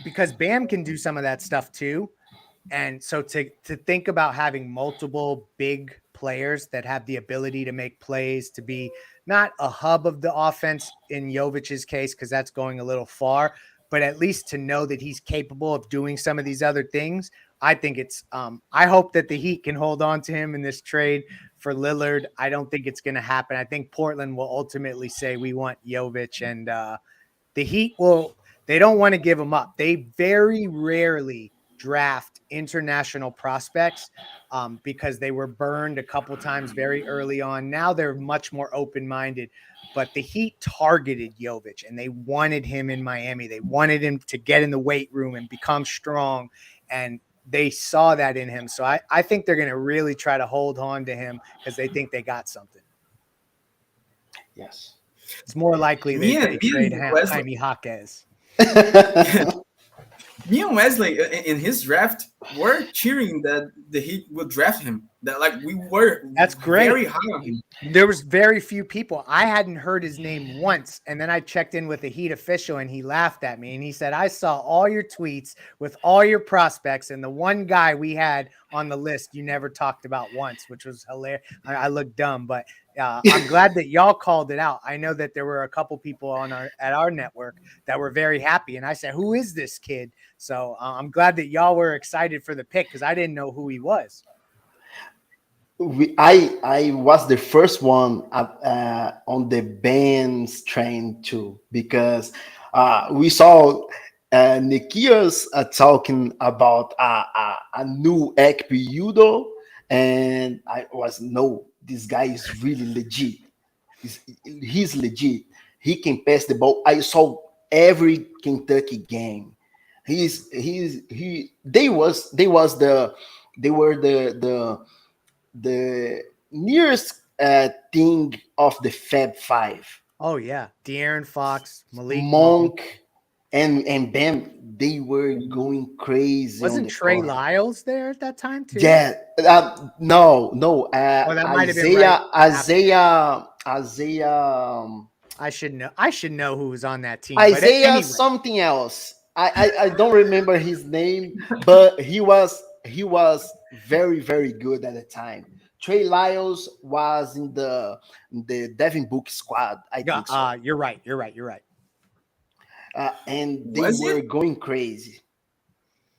Because Bam can do some of that stuff too. And so to think about having multiple big players that have the ability to make plays, to be not a hub of the offense in Jovic's case, because that's going a little far, but at least to know that he's capable of doing some of these other things. I think it's I hope that the Heat can hold on to him in this trade for Lillard. I don't think it's going to happen. I think Portland will ultimately say we want Jovic, and the Heat they don't want to give him up. They very rarely draft international prospects because they were burned a couple times very early on. Now they're much more open-minded, but the Heat targeted Jovic and they wanted him in Miami. They wanted him to get in the weight room and become strong, and they saw that in him. So I think they're going to really try to hold on to him because they think they got something. Yes. It's more likely Me that and they me trade and Wesley, Jaime Jaquez. me and Wesley in his draft were cheering that the Heat would draft him. That like we were That's great. very high on him. There was very few people. I hadn't heard his name once. And then I checked in with the Heat official and he laughed at me and he said, I saw all your tweets with all your prospects. And the one guy we had on the list you never talked about once, which was hilarious. I looked dumb, but I'm glad that y'all called it out. I know that there were a couple people at our network that were very happy. And I said, who is this kid? So I'm glad that y'all were excited for the pick because I didn't know who he was. I was the first one on the bands train too, because we saw Nikias talking about a new Ekpiyudo, and I was, no, this guy is really legit. He's legit. He can pass the ball. I saw every Kentucky game. They was they were the nearest thing of the Fab Five. Oh, yeah. De'Aaron Fox, Malik Monk. Monk and Bam, they were going crazy on Wasn't the Trey court. Lyles there at that time too? Yeah, no, Oh, that might have been right after. Isaiah, I should know. I should know who was on that team. But Isaiah anyway, something else. I don't remember his name, but he was very very good at the time. Trey Lyles was in the Devin Book squad, I think so, you're right. You're right. You're right. and they Was it? were going crazy.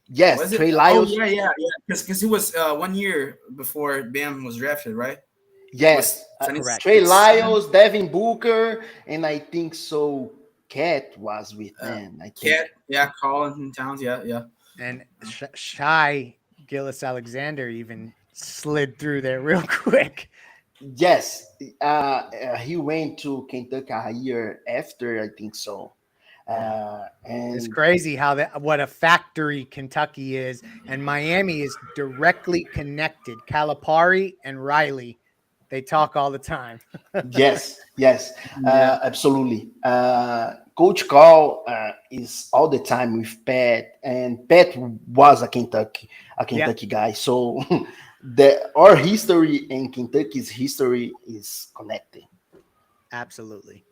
Yes, Was it? Trey Oh Lyles. yeah. Because he was 1 year before Bam was drafted, right? It was Yes, Correct. Trey 2016. Lyles, Devin Booker, and I think so. Cat was with them, I think. Cat, yeah, Colin Towns, yeah. And Shy Gillis Alexander even slid through there real quick. Yes, he went to Kentucky a year after, I think so. It's And crazy how what a factory Kentucky is, and Miami is directly connected. Calipari and Riley, they talk all the time. yes, Yeah. absolutely. Coach Carl is all the time with Pat, and Pat was a Kentucky guy. So our history and Kentucky's history is connected. Absolutely.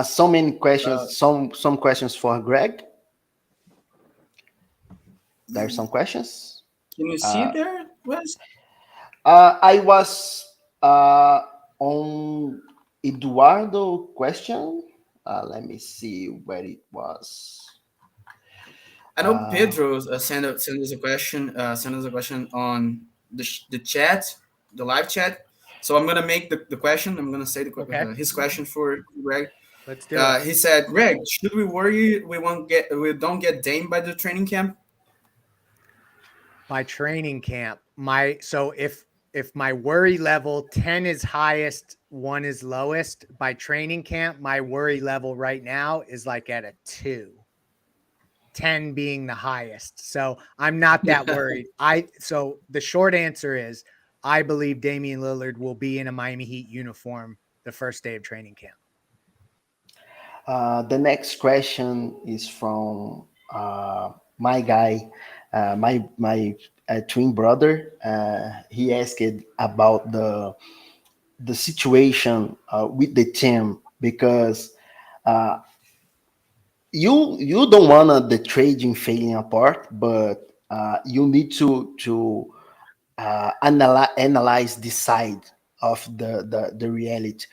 So many Uh, questions. Some questions for Greg. There's some questions. can you see Uh, there, Wes? I was on Eduardo question. Let me see where it was. I know Uh, Pedro send us a question on the chat, the live chat. So I'm gonna make the question. I'm gonna say Okay, his question for Greg. let's do it. He said, Greg, should we worry we don't get Dame by the training camp? By training camp, if my worry level 10 is highest, 1 is lowest, by training camp, my worry level right now is like at a 2. 10 being the highest. So I'm not that worried. So the short answer is I believe Damian Lillard will be in a Miami Heat uniform the first day of training camp. the next question is from my guy, my twin brother. He asked about the situation with the team, because uh, you don't want the trading failing apart, but you need to analyze the side of the reality.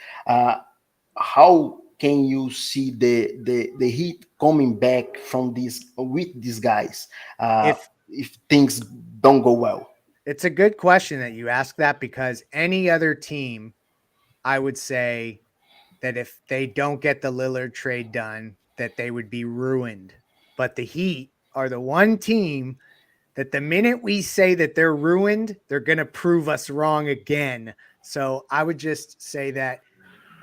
How can you see the Heat coming back from this with these guys If if things don't go well? It's a good question that you ask that, because any other team, I would say that if they don't get the Lillard trade done, that they would be ruined. But the Heat are the one team that the minute we say that they're ruined, they're going to prove us wrong again. So I would just say that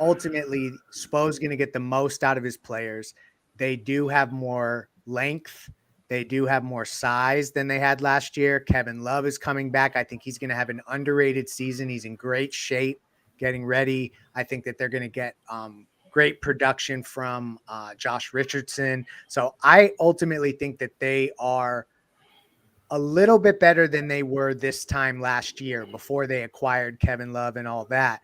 ultimately Spo's going to get the most out of his players. They do have more length. They do have more size than they had last year. Kevin Love is coming back. I think he's going to have an underrated season. He's in great shape. getting ready. I think that they're going to get great production from Josh Richardson. So I ultimately think that they are a little bit better than they were this time last year before they acquired Kevin Love and all that.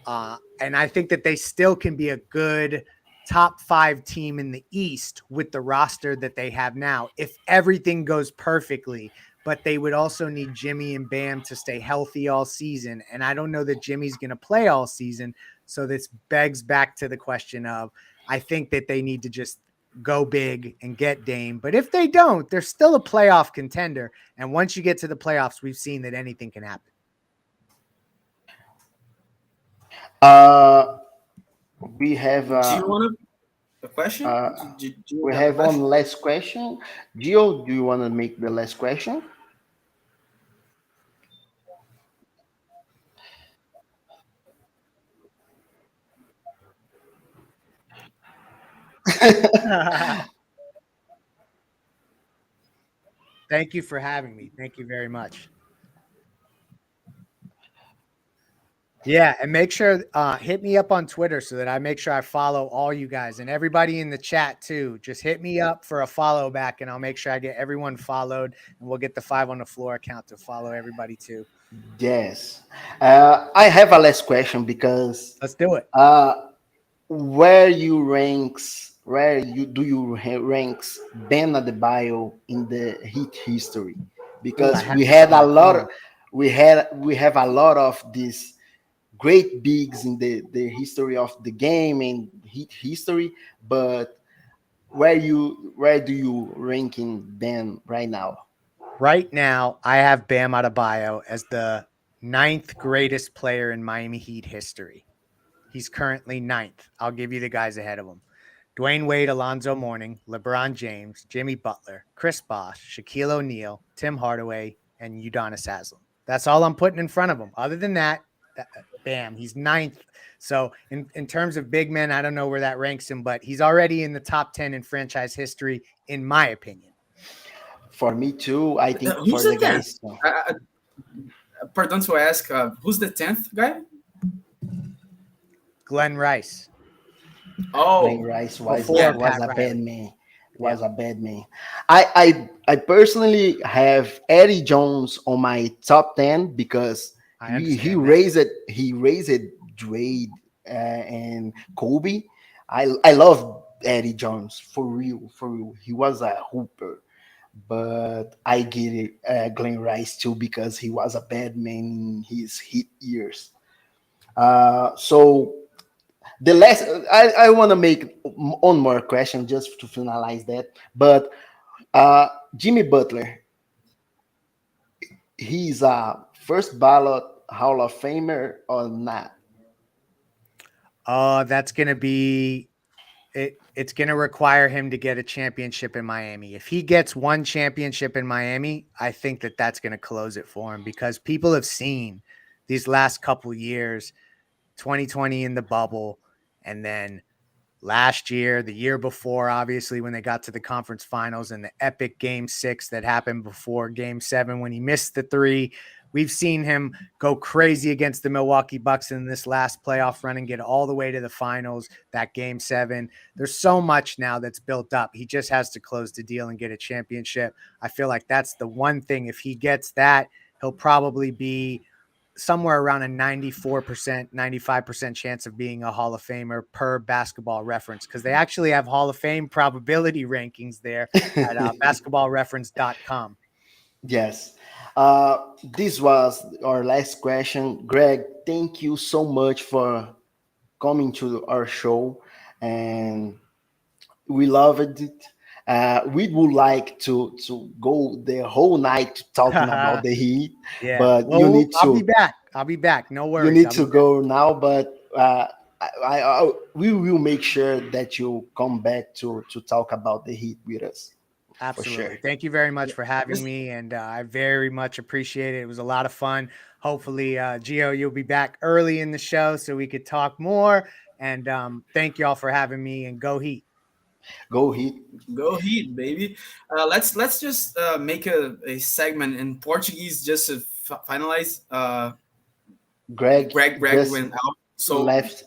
And I think that they still can be a good top 5 team in the East with the roster that they have now, if everything goes perfectly. But they would also need Jimmy and Bam to stay healthy all season. And I don't know that Jimmy's going to play all season. So this begs back to the question of, I think that they need to just go big and get Dame. But if they don't, they're still a playoff contender. And once you get to the playoffs, we've seen that anything can happen. Uh, we have Do you want a question? uh, Do you we have a have one question? last question. Gio, do you want to make the last question? Thank you for having me. Thank you very much. Yeah, and make sure hit me up on Twitter so that I make sure I follow all you guys and everybody in the chat too. Just hit me up for a follow back and I'll make sure I get everyone followed and we'll get the 5 on the floor account to follow everybody too. Yes. I have a last question because Let's do it. uh, where you do you ranks Ben Adebayo in the Heat history? Ooh, I Because have this on my phone. we have a lot of these great bigs in the history of the game and Heat history, but where do you ranking Ben right now? Right now, I have Bam Adebayo as the 9th greatest player in Miami Heat history. He's currently 9th. I'll give you the guys ahead of him. Dwayne Wade, Alonzo Mourning, LeBron James, Jimmy Butler, Chris Bosh, Shaquille O'Neal, Tim Hardaway, and Udonis Haslem. That's all I'm putting in front of him. Other than that, bam, he's 9th. So in terms of big men, I don't know where that ranks him, but he's already in the top 10 in franchise history, in my opinion. For me too, I think Who's for the the 10th? guys. Pardon to ask, who's the 10th guy? Glenn Rice Glenn Oh, Rice before yeah. was Pat a bad Riley. man. Yeah. Was a bad man. I personally have Eddie Jones on my top 10 because I he understand that. raised it. He raised Dwayne and Kobe. I love Eddie Jones for real, for real. He was a hooper, but I get it, Glenn Rice too because he was a bad man in his hit years. So the last I want to make one more question just to finalize that, but Jimmy Butler, he's a first ballot Hall of Famer or not? That's going to be it. It's going to require him to get a championship in Miami. If he gets one championship in Miami, I think that that's going to close it for him because people have seen these last couple years, 2020 in the bubble, and then last year, the year before, obviously, when they got to the conference finals and the epic game 6 that happened before game 7 when he missed the 3. We've seen him go crazy against the Milwaukee Bucks in this last playoff run and get all the way to the finals, that game 7. There's so much now that's built up. He just has to close the deal and get a championship. I feel like that's the one thing. If he gets that, he'll probably be somewhere around a 94%, 95% chance of being a Hall of Famer per Basketball Reference, because they actually have Hall of Fame probability rankings there at basketballreference.com. Yes. This was our last question. Greg, thank you so much for coming to our show, and we loved it. We would like to go the whole night talking about the Heat, Yeah. but Well, I'll be back. I'll be back. No you worries. need I'll be to back. go now. But we will make sure that you come back to talk about the Heat with us for sure. Absolutely. Thank you very much for having me. And I very much appreciate it. It was a lot of fun. Hopefully, Gio, you'll be back early in the show so we could talk more. And thank you all for having me and go Heat. Go Heat. Go Heat, baby. Let's just make a segment in Portuguese just to finalize. Greg Greg just went out. So left.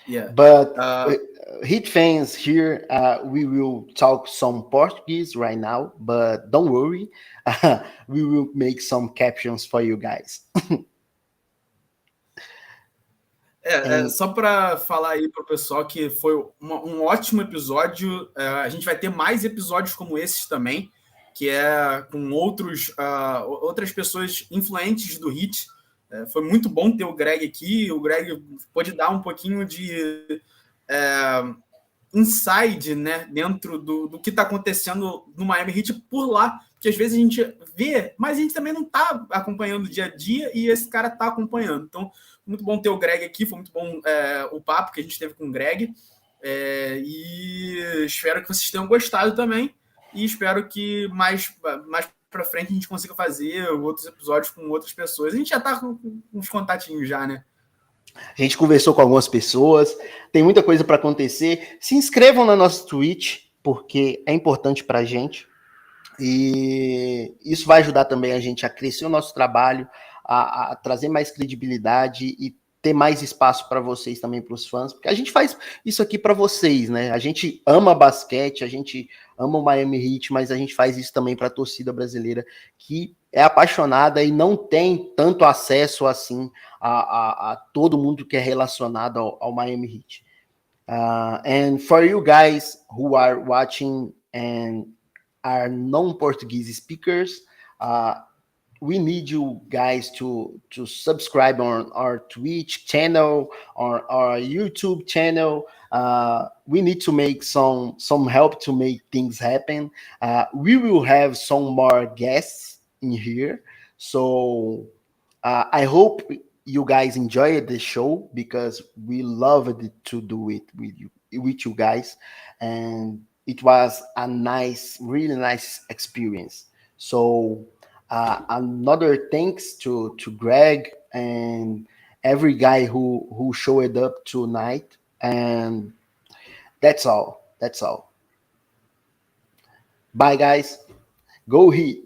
yeah. But Uh, Heat fans here, we will talk some Portuguese right now, but don't worry, we will make some captions for you guys. And Só para falar aí para o pessoal que foi um ótimo episódio. A gente vai ter mais episódios como esses também, que é com outras pessoas influentes do Hit. Foi muito bom ter o Greg aqui. O Greg pôde dar um pouquinho de inside, né, dentro do que está acontecendo no Miami Heat por lá, porque às vezes a gente vê, mas a gente também não está acompanhando o dia a dia e esse cara está acompanhando. Então, muito bom ter o Greg aqui, foi muito bom o papo que a gente teve com o Greg, e espero que vocês tenham gostado também, e espero que mais para frente a gente consiga fazer outros episódios com outras pessoas. A gente já está com uns contatinhos já, né? a gente conversou com algumas pessoas, tem muita coisa para acontecer. Se inscrevam na nossa Twitch, porque é importante para a gente. E isso vai ajudar também a gente a crescer o nosso trabalho, a trazer mais credibilidade e ter mais espaço para vocês também, para os fãs, porque a gente faz isso aqui para vocês, né? A gente ama basquete, a gente ama o Miami Heat, mas a gente faz isso também para a torcida brasileira, que é apaixonada e não tem tanto acesso assim a todo mundo que é relacionado ao Miami Heat. And for you guys who are watching and are non-Portuguese speakers, we need you guys to subscribe on our Twitch channel or our YouTube channel. We need to make some help to make things happen. We will have some more guests in here, so I hope you guys enjoyed the show because we loved to do it with you guys, and it was a really nice experience. So another thanks to Greg and every guy who showed up tonight, and that's all. Bye, guys. Go Heat.